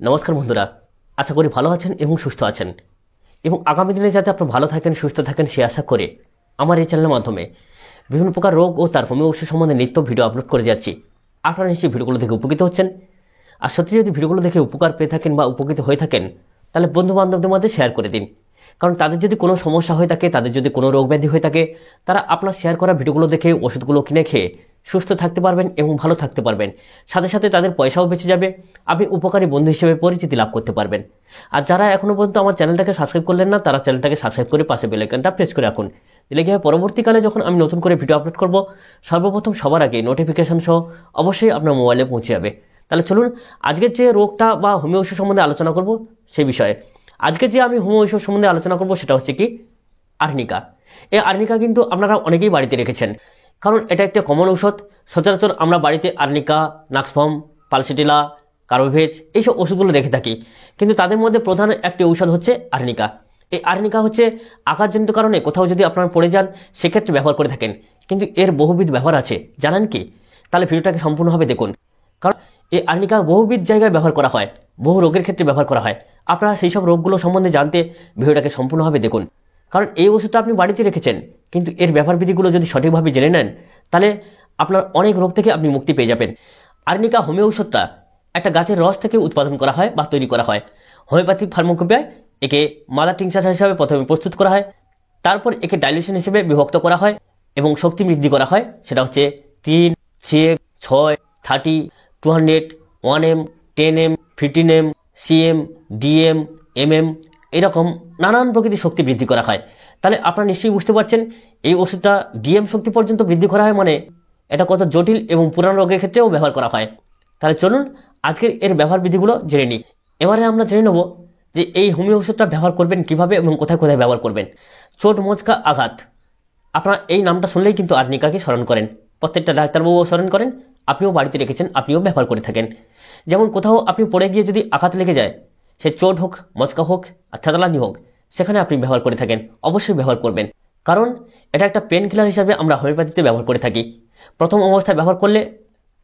নমস্কার বন্ধুরা, আশা করি ভালো আছেন এবং সুস্থ আছেন এবং আগামী দিনে যাতে আপনারা ভালো থাকেন, সুস্থ থাকেন সে আশা করে আমার এই চ্যানেলের মাধ্যমে বিভিন্ন প্রকার রোগ ও তার হোমিও ওষুধ সম্বন্ধে নিত্য ভিডিও আপলোড করে যাচ্ছি। আপনারা নিশ্চয়ই ভিডিওগুলো দেখে উপকৃত হচ্ছেন। আর সত্যি যদি ভিডিওগুলো দেখে উপকার পেয়ে থাকেন বা উপকৃত হয়ে থাকেন, তাহলে বন্ধু বান্ধবদের মধ্যে শেয়ার করে দিন। কারণ তাদের যদি কোনো সমস্যা হয়ে থাকে, তাদের যদি কোনো রোগ ব্যাধি হয়ে থাকে, তারা আপনার শেয়ার করা ভিডিওগুলো দেখে ওষুধগুলো কিনে খেয়ে সুস্থ থাকতে পারবেন এবং ভালো থাকতে পারবেন। সাথে সাথে তাদের পয়সাও বেঁচে যাবে, আপনি উপকারী বন্ধু হিসেবে পরিচিতি লাভ করতে পারবেন। আর যারা এখনো পর্যন্ত আমার চ্যানেলটাকে সাবস্ক্রাইব করলেন না, তারা চ্যানেলটাকে সাবস্ক্রাইব করে পাশে বেল আইকনটা প্রেস করে রাখুন। দিলে কি হয়, পরবর্তীকালে যখন আমি নতুন করে ভিডিও আপলোড করব, সর্বপ্রথম সবার আগে নোটিফিকেশন সহ অবশ্যই আপনার মোবাইলে পৌঁছে যাবে। তাহলে চলুন আজকের যে রোগটা বা হোমিও ওষুধ সম্বন্ধে আলোচনা করব সেই বিষয়ে। আজকে যে আমি হোমিও ওষুধ সম্বন্ধে আলোচনা করব সেটা হচ্ছে কি আর্নিকা। এই আর্নিকা কিন্তু আপনারা অনেকেই বাড়িতে রেখেছেন, কারণ এটা একটা কমন ঔষধ। সচরাচর আমরা বাড়িতে আর্নিকা, নাক্সফার্ম, পালসিটিলা, কার্বোভেজ এইসব ওষুধগুলো রেখে থাকি, কিন্তু তাদের মধ্যে প্রধান একটি ঔষধ হচ্ছে আর্নিকা। এই আর্নিকা হচ্ছে আঘাতজনিত কারণে কোথাও যদি আপনারা পড়ে যান সেক্ষেত্রে ব্যবহার করে থাকেন, কিন্তু এর বহুবিধ ব্যবহার আছে। জানেন কি? তাহলে ভিডিওটাকে সম্পূর্ণভাবে দেখুন, কারণ এই আর্নিকা বহুবিধ জায়গায় ব্যবহার করা হয়, বহু রোগের ক্ষেত্রে ব্যবহার করা হয়। আপনারা সেই সব রোগগুলো সম্বন্ধে জানতে ভিডিওটাকে সম্পূর্ণভাবে দেখুন। কারণ এই ওষুধটা আপনি বাড়িতে রেখেছেন, কিন্তু এর ব্যবহারবিধিগুলো যদি সঠিকভাবে জেনে নেন, তাহলে আপনার অনেক রোগ থেকে আপনি মুক্তি পেয়ে যাবেন। আর্নিকা হোমিও ঔষধটা একটা গাছের রস থেকে উৎপাদন করা হয় বা তৈরি করা হয়। হোমিওপ্যাথিক ফার্মাকোপিয়ায় একে মাদার টিংচার হিসাবে প্রথমে প্রস্তুত করা হয়, তারপর একে ডাইলিউশন হিসেবে বিভক্ত করা হয় এবং শক্তি বৃদ্ধি করা হয়। সেটা হচ্ছে 3, 6, 6, 30, 200, 1M, 10M, 15M, CM, DM, MM এরকম নানান প্রকৃতির শক্তি বৃদ্ধি করা হয়। তাহলে আপনারা নিশ্চয়ই বুঝতে পারছেন এই ওষুধটা DM শক্তি পর্যন্ত বৃদ্ধি করা হয়, মানে এটা কত জটিল এবং পুরানো রোগের ক্ষেত্রেও ব্যবহার করা হয়। তাহলে চলুন আজকের এর ব্যবহার বিধিগুলো জেনে নিই। এবারে আমরা জেনে নেব যে এই হোমিও ওষুধটা ব্যবহার করবেন কিভাবে এবং কোথায় কোথায় ব্যবহার করবেন। চোট, মোচকা, আঘাত, আপনারা এই নামটা শুনলেই কিন্তু আর্নিকাকে স্মরণ করেন। প্রত্যেকটা ডাক্তারবাবুও স্মরণ করেন, আপনিও বাড়িতে রেখেছেন, আপনিও ব্যবহার করে থাকেন। যেমন কোথাও আপনি পড়ে গিয়ে যদি আঘাত লেগে যায়, সে চোট হোক, মচকা হোক আর থেতলানি হোক, সেখানে আপনি ব্যবহার করে থাকেন, অবশ্যই ব্যবহার করবেন। কারণ এটা একটা পেন কিলার হিসাবে আমরা হোমিওপ্যাথিতে ব্যবহার করে থাকি। প্রথম অবস্থায় ব্যবহার করলে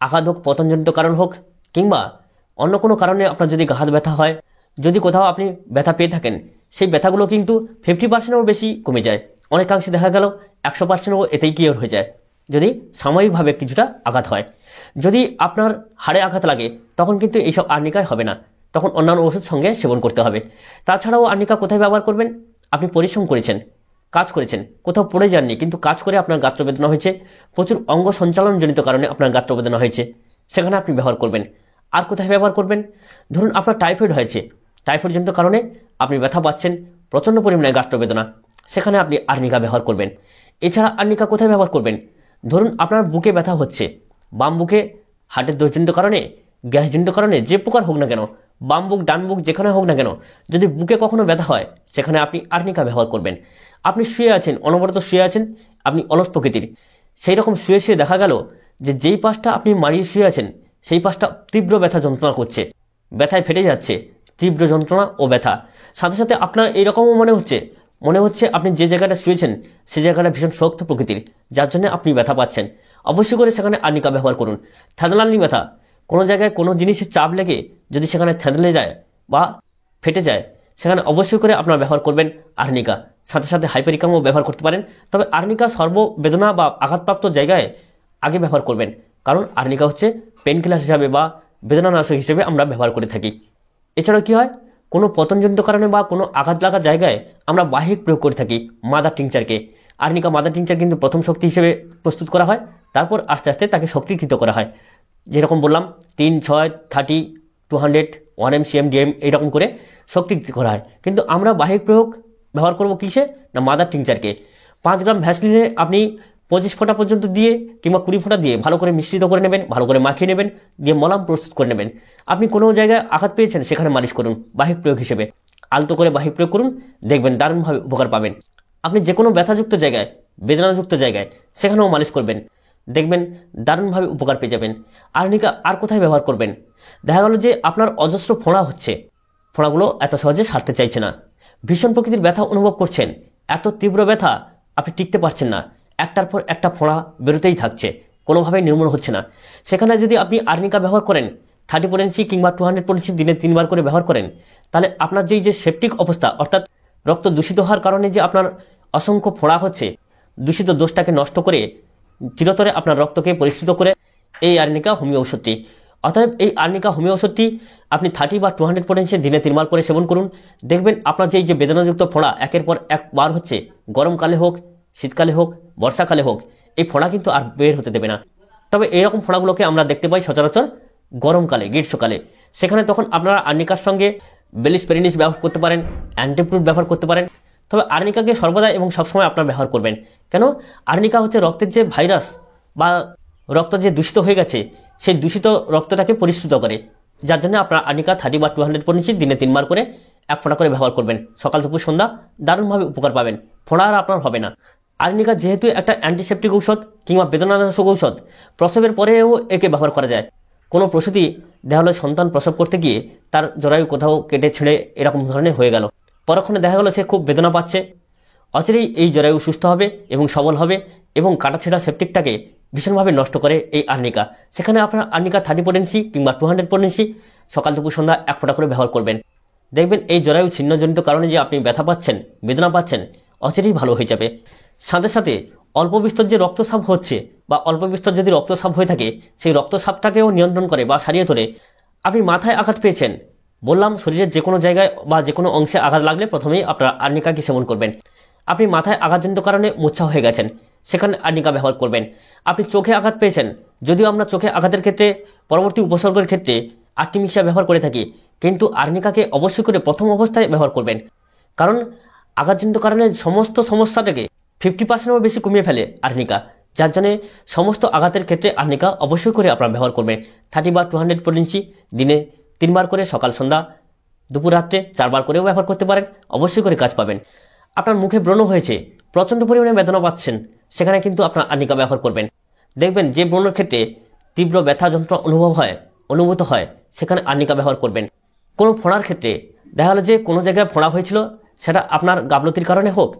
আঘাত হোক, পতনজনিত কারণ হোক, কিংবা অন্য কোনো কারণে আপনার যদি হাত ব্যথা হয়, যদি কোথাও আপনি ব্যথা পেয়ে থাকেন, সেই ব্যথাগুলো কিন্তু 50%-এরও বেশি কমে যায়। অনেকাংশে দেখা গেল 100%-ও এতেই কিওর হয়ে যায়, যদি সাময়িকভাবে কিছুটা আঘাত হয়। যদি আপনার হাড়ে আঘাত লাগে, তখন কিন্তু এইসব আর্নিকায় হবে না, তখন অন্যান্য ওষুধ সঙ্গে সেবন করতে হবে। তাছাড়াও আর্নিকা কোথায় ব্যবহার করবেন? আপনি পরিশ্রম করেছেন, কাজ করেছেন, কোথাও পড়ে যাননি, কিন্তু কাজ করে আপনার গাত্রবেদনা হয়েছে, প্রচুর অঙ্গ সঞ্চালনজনিত কারণে আপনার গাত্রবেদনা হয়েছে, সেখানে আপনি ব্যবহার করবেন। আর কোথায় ব্যবহার করবেন? ধরুন আপনার টাইফয়েড হয়েছে, টাইফয়েডজনিত কারণে আপনি ব্যথা পাচ্ছেন, প্রচণ্ড পরিমাণে গাত্রবেদনা, সেখানে আপনি আর্নিকা ব্যবহার করবেন। এছাড়া আর্নিকা কোথায় ব্যবহার করবেন? ধরুন আপনার বুকে ব্যথা হচ্ছে, বাম বুকে হার্টের দোষজনিত কারণে, গ্যাসজনিত কারণে, যে প্রকার হোক না কেন, বাম বুক ডান বুক যেখানে হোক না কেন, যদি বুকে কখনো ব্যথা হয়, সেখানে আপনি আর্নিকা ব্যবহার করবেন। আপনি শুয়ে আছেন, অনবরত শুয়ে আছেন, আপনি অলস প্রকৃতির, সেই রকম শুয়ে শুয়ে দেখা গেল যে যেই পাশটা আপনি মারিয়ে শুয়ে আছেন সেই পাশটা তীব্র ব্যথা যন্ত্রণা করছে, ব্যথায় ফেটে যাচ্ছে, তীব্র যন্ত্রণা ও ব্যথা। সাথে সাথে আপনার এইরকমও মনে হচ্ছে আপনি যে জায়গাটা শুয়েছেন সেই জায়গাটা ভীষণ শক্ত প্রকৃতির, যার জন্য আপনি ব্যথা পাচ্ছেন। অবশ্যই করে সেখানে আর্নিকা ব্যবহার করুন। থেতলানি ব্যথা, কোনো জায়গায় কোনো জিনিসের চাপ লেগে যদি সেখানে থেতলে যায় বা ফেটে যায়, সেখানে অবশ্যই করে আপনারা ব্যবহার করবেন আর্নিকা। সাথে সাথে হাইপারিকামও ব্যবহার করতে পারেন, তবে আর্নিকা সর্ববেদনা বা আঘাতপ্রাপ্ত জায়গায় আগে ব্যবহার করবেন, কারণ আর্নিকা হচ্ছে পেনকিলার হিসাবে বা বেদনানাশক হিসেবে আমরা ব্যবহার করে থাকি। এছাড়াও কী হয়, কোনো পতনজনিত কারণে বা কোনো আঘাত লাগা জায়গায় আমরা বাহিক প্রয়োগ করে থাকি মাদার টিংচারকে। আর্নিকা মাদার টিংচার কিন্তু প্রথম শক্তি হিসেবে প্রস্তুত করা হয়, তারপর আস্তে আস্তে তাকে শক্তিকৃত করা হয়। যেরকম বললাম 3, 6, 30, 200, 1M, CM, DM এইরকম করে শক্তিকৃত করা হয়। কিন্তু আমরা বাহিক প্রয়োগ ব্যবহার করব কিসে না, মাদার টিংচারকে। 5 গ্রাম ভ্যাসলিনে আপনি 25 ফোঁটা পর্যন্ত দিয়ে কিংবা 20 ফোঁটা দিয়ে ভালো করে মিশ্রিত করে নেবেন, ভালো করে মাখিয়ে নেবেন, দিয়ে মলম প্রস্তুত করে নেবেন। আপনি কোনো জায়গায় আঘাত পেয়েছেন সেখানে মালিশ করুন বাহিক প্রয়োগ হিসেবে, আলতো করে বাহিক প্রয়োগ করুন, দেখবেন দারুণভাবে উপকার পাবেন। আপনি যে কোনো ব্যথাযুক্ত জায়গায়, বেদনাযুক্ত জায়গায় সেখানেও মালিশ করবেন, দেখবেন দারুণভাবে উপকার পেয়ে যাবেন। আর্নিকা আর কোথায় ব্যবহার করবেন? দেখা গেল যে আপনার অজস্র ফোঁড়া হচ্ছে, ফোঁড়াগুলো এত সহজে সারতে চাইছে না, ভীষণ প্রকৃতির ব্যথা অনুভব করছেন, এত তীব্র ব্যথা আপনি টিকতে পারছেন না, একটার পর একটা ফোঁড়া বেরোতেই থাকছে, কোনোভাবেই নির্মূল হচ্ছে না। সেখানে যদি আপনি আর্নিকা ব্যবহার করেন, 34 কিংবা 200 দিনে 3 বার করে ব্যবহার করেন, তাহলে আপনার যে সেপটিক অবস্থা অর্থাৎ রক্ত দূষিত হওয়ার কারণে যে আপনার অসংখ্য ফোঁড়া হচ্ছে, দূষিত দোষটাকে নষ্ট করে চিরতরে আপনার রক্তকে পরিশুদ্ধ করে এই আর্নিকা হোমিও ওষুধটি। অতএব এই আর্নিকা হোমিও ওষুধটি আপনি 30 বা 200 দিনে 3 বার করে সেবন করুন। দেখবেন আপনার যে বেদনাযুক্ত ফোঁড়া একের পর এক বার হচ্ছে, গরমকালে হোক, শীতকালে হোক, বর্ষাকালে হোক, এই ফোঁড়া কিন্তু আর বের হতে দেবে না। তবে এইরকম ফোঁড়াগুলোকে আমরা দেখতে পাই সচরাচর গরমকালে, গ্রীষ্মকালে। সেখানে তখন আপনারা আর্নিকার সঙ্গে বেলিসপেরিনিস ব্যবহার করতে পারেন, অ্যান্টিপ্রুট ব্যবহার করতে পারেন। তবে আর্নিকাকে সর্বদা এবং সবসময় আপনারা ব্যবহার করবেন। কেন? আর্নিকা হচ্ছে রক্তের যে ভাইরাস বা রক্ত যে দূষিত হয়ে গেছে, সেই দূষিত রক্তটাকে পরিশুদ্ধ করে, যার জন্য আপনারা আর্নিকা 30 বা 200 দিনে 3 বার করে 1 ফোঁটা করে ব্যবহার করবেন। সকাল দুপুর সন্ধ্যা দারুণভাবে উপকার পাবেন, ফোঁড়া আর আপনার হবে না। আর্নিকা যেহেতু একটা অ্যান্টিসেপটিক ঔষধ কিংবা বেদনানাশক ঔষধ, প্রসবের পরেও একে ব্যবহার করা যায়। কোনো প্রসূতি দেখা হলো সন্তান প্রসব করতে গিয়ে তার জরায়ু কোথাও কেটে ছিঁড়ে এরকম ধরনের হয়ে গেল, পরক্ষণে দেখা গেল সে খুব বেদনা পাচ্ছে। অচিরেই এই জরায়ু সুস্থ হবে এবং সবল হবে এবং কাটাছেঁড়া সেপটিকটাকে ভীষণভাবে নষ্ট করে এই আর্নিকা। সেখানে আপনার আর্নিকা 30 কিংবা 200 সকাল দুপুর সন্ধ্যা 1 ফোঁটা করে ব্যবহার করবেন। দেখবেন এই জরায়ু ছিন্নজনিত কারণে যে আপনি ব্যথা পাচ্ছেন, বেদনা পাচ্ছেন, অচিরেই ভালো হয়ে যাবে। সাথে সাথে অল্প বিস্তর যে রক্তস্রাব হচ্ছে বা অল্প বিস্তর যদি রক্তস্রাব হয়ে থাকে, সেই রক্তস্রাবটাকেও নিয়ন্ত্রণ করে বা সারিয়ে তোলে। আপনি মাথায় আঘাত পেয়েছেন, বললাম শরীরের যে কোনো জায়গায় বা যে কোনো অংশে আঘাত লাগলে প্রথমেই আপনারা আর্নিকাকে সেবন করবেন। আপনি মাথায় আঘাতজনিত কারণে মূর্ছা হয়ে গেছেন, সেখানে আর্নিকা ব্যবহার করবেন। আপনি চোখে আঘাত পেয়েছেন, যদিও আমরা চোখে আঘাতের ক্ষেত্রে পরবর্তী উপসর্গের ক্ষেত্রে আর্টিমিসিয়া ব্যবহার করে থাকি, কিন্তু আর্নিকাকে অবশ্যই করে প্রথম অবস্থায় ব্যবহার করবেন। কারণ আঘাতজনিত কারণে সমস্ত সমস্যাটাকে 50%-এরও বেশি কমিয়ে ফেলে আর্নিকা, যার জন্য সমস্ত আঘাতের ক্ষেত্রে আর্নিকা অবশ্যই করে আপনারা ব্যবহার করবেন। 30 বা 200 দিনে 3 বার করে সকাল সন্ধ্যা দুপুর রাত্রে 4 বার করেও ব্যবহার করতে পারেন, অবশ্যই করে কাজ পাবেন। আপনার মুখে ব্রণ হয়েছে, প্রচণ্ড পরিমাণে বেদনা পাচ্ছেন, সেখানে কিন্তু আপনার আর্নিকা ব্যবহার করবেন। দেখবেন যে ব্রণের ক্ষেত্রে তীব্র ব্যথা যন্ত্রণা অনুভূত হয়, সেখানে আর্নিকা ব্যবহার করবেন। কোনো ফোঁড়ার ক্ষেত্রে দেখা গেলো যে কোনো জায়গায় ফোঁড়া হয়েছিল, সেটা আপনার গাফলতির কারণে হোক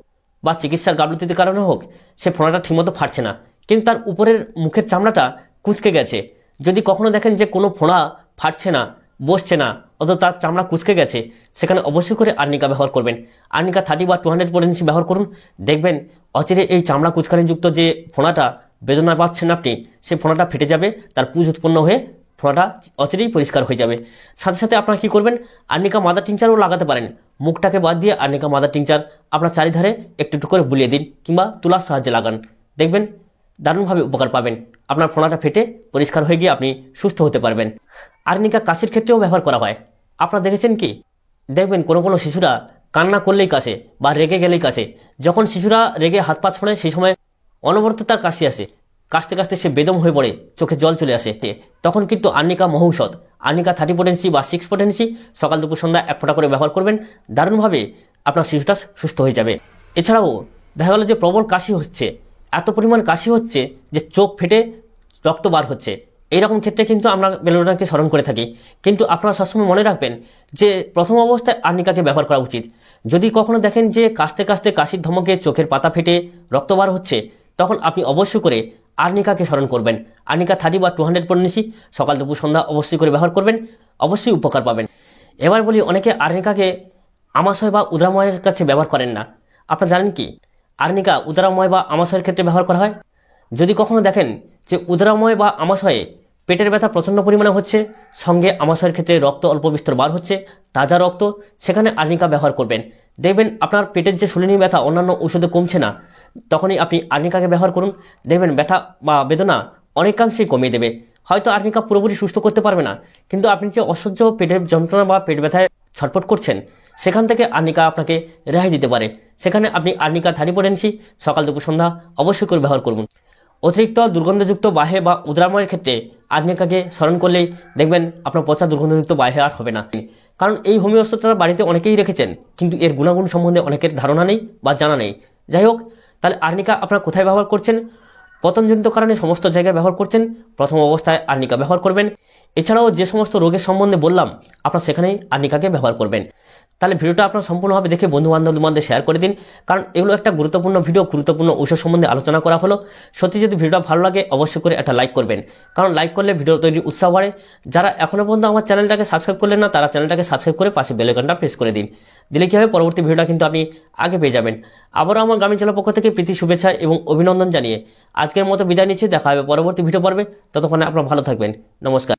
বা চিকিৎসার গাফলতির কারণে হোক, সে ফোঁড়াটা ঠিকমতো ফাটছে না, কিন্তু তার উপরের মুখের চামড়াটা কুঁচকে গেছে। যদি কখনো দেখেন যে কোনো ফোঁড়া ফাটছে না, বসছে না, অথবা তার চামড়া কুঁচকে গেছে, সেখানে অবশ্যই করে আর্নিকা ব্যবহার করবেন। আর্নিকা 30 বা 200 ব্যবহার করুন। দেখবেন অচিরে এই চামড়া কুচকানিযুক্ত যে ফোঁড়াটা বেদনা পাচ্ছেন আপনি, সেই ফোঁড়াটা ফেটে যাবে, তার পুঁজ উৎপন্ন হয়ে ফোঁড়াটা অচিরেই পরিষ্কার হয়ে যাবে। সাথে সাথে আপনারা কী করবেন, আর্নিকা মাদার টিংচারও লাগাতে পারেন। মুখটাকে বাদ দিয়ে আর্নিকা মাদার টিংচার আপনার চারিধারে একটু একটু করে বুলিয়ে দিন কিংবা তুলার সাহায্যে লাগান। দেখবেন দারুণভাবে উপকার পাবেন, আপনার ফোঁড়াটা ফেটে পরিষ্কার হয়ে গিয়ে আপনি সুস্থ হতে পারবেন। আর্নিকা কাশির ক্ষেত্রেও ব্যবহার করা হয়। আপনারা দেখেছেন কি? দেখবেন কোনো শিশুরা কান্না করলেই কাশে বা রেগে গেলেই কাশে। যখন শিশুরা রেগে হাত পা ছোঁড়ে, সেই সময় অনবরত তার কাশি আসে, কাশতে কাশতে সে বেদম হয়ে পড়ে, চোখে জল চলে আসে। তখন কিন্তু আর্নিকা মহৌষধ, আর্নিকা 30 বা 6 সকাল দুপুর সন্ধ্যা 1 ফোঁটা করে ব্যবহার করবেন। দারুণভাবে আপনার শিশুটা সুস্থ হয়ে যাবে। এছাড়াও দেখা গেল যে প্রবল কাশি হচ্ছে, এত পরিমাণ কাশি হচ্ছে যে চোখ ফেটে রক্ত বার হচ্ছে, এইরকম ক্ষেত্রে কিন্তু আমরা বেলোডাকে স্মরণ করে থাকি। কিন্তু আপনারা সবসময় মনে রাখবেন যে প্রথম অবস্থায় আর্নিকাকে ব্যবহার করা উচিত। যদি কখনো দেখেন যে কাশতে কাশতে কাশির ধমকে চোখের পাতা ফেটে রক্ত বার হচ্ছে, তখন আপনি অবশ্যই করে আর্নিকাকে স্মরণ করবেন। আর্নিকা 30 বা 200 সকাল দুপুর সন্ধ্যা অবশ্যই করে ব্যবহার করবেন, অবশ্যই উপকার পাবেন। এবার বলি, অনেকে আর্নিকাকে আমাশয় বা উদরাময়ের কাছে ব্যবহার করেন না। আপনারা জানেন কি, আর্নিকা উদরাময় বা আমাশয়ের ক্ষেত্রে ব্যবহার করা হয়। যদি কখনো দেখেন যে উদরাময় বা আমাশয়ে পেটের ব্যথা প্রচণ্ড পরিমাণে হচ্ছে, সঙ্গে আমাশয়ের ক্ষেত্রে রক্ত অল্প বিস্তর বার হচ্ছে, তাজা রক্ত, সেখানে আর্নিকা ব্যবহার করবেন। দেখবেন আপনার পেটের যে শুলিনি ব্যথা অন্যান্য ওষুধে কমছে না, তখনই আপনি আর্নিকাকে ব্যবহার করুন। দেখবেন ব্যথা বা বেদনা অনেকাংশেই কমিয়ে দেবে। হয়তো আর্নিকা পুরোপুরি সুস্থ করতে পারবে না, কিন্তু আপনি যে অসহ্য পেটের যন্ত্রণা বা পেট ব্যথায় ছটফট করছেন, সেখান থেকে আর্নিকা আপনাকে রেহাই দিতে পারে। সেখানে আপনি আর্নিকা 30 সকাল দুপুর সন্ধ্যা অবশ্যই করে ব্যবহার করুন। অতিরিক্ত দুর্গন্ধযুক্ত বাহে বা উদরাময়ের ক্ষেত্রে আর্নিকাকে স্মরণ করলেই দেখবেন আপনার পচা দুর্গন্ধযুক্ত বাহে আর হবে না। কারণ এই হোমিও ওষুধটা বাড়িতে অনেকেই রেখেছেন, কিন্তু এর গুণাগুণ সম্বন্ধে অনেকের ধারণা নেই বা জানা নেই। যাই হোক, তাহলে আর্নিকা আপনারা কোথায় ব্যবহার করছেন? পতনজনিত কারণে সমস্ত জায়গায় ব্যবহার করছেন, প্রথম অবস্থায় আর্নিকা ব্যবহার করবেন। এছাড়াও যে সমস্ত রোগের সম্বন্ধে বললাম, আপনারা সেখানেই আর্নিকাকে ব্যবহার করবেন। তাহলে ভিডিওটা আপনার সম্পূর্ণভাবে দেখে বন্ধু বান্ধবদের মধ্যে শেয়ার করে দিন, কারণ এগুলো একটা গুরুত্বপূর্ণ ভিডিও, গুরুত্বপূর্ণ ঔষধ সম্বন্ধে আলোচনা করা হলো। সত্যি যদি ভিডিওটা ভালো লাগে অবশ্যই করে একটা লাইক করবেন, কারণ লাইক করলে ভিডিও তৈরির উৎসাহ বাড়ে। যারা এখনো পর্যন্ত আমার চ্যানেলটাকে সাবস্ক্রাইব করলেন না, তারা চ্যানেলটাকে সাবস্ক্রাইব করে পাশে বেল আইকনটা প্রেস করে দিন। দিলে কি হবে, পরবর্তী ভিডিওটা কিন্তু আপনি আগে পেয়ে যাবেন। আবারও আমার গ্রামীণ চ্যানেল পক্ষ থেকে প্রীতি, শুভেচ্ছা এবং অভিনন্দন জানিয়ে আজকের মতো বিদায় নিচ্ছি। দেখা হবে পরবর্তী ভিডিও পর্বে। ততক্ষণে আপনারা ভালো থাকবেন। নমস্কার।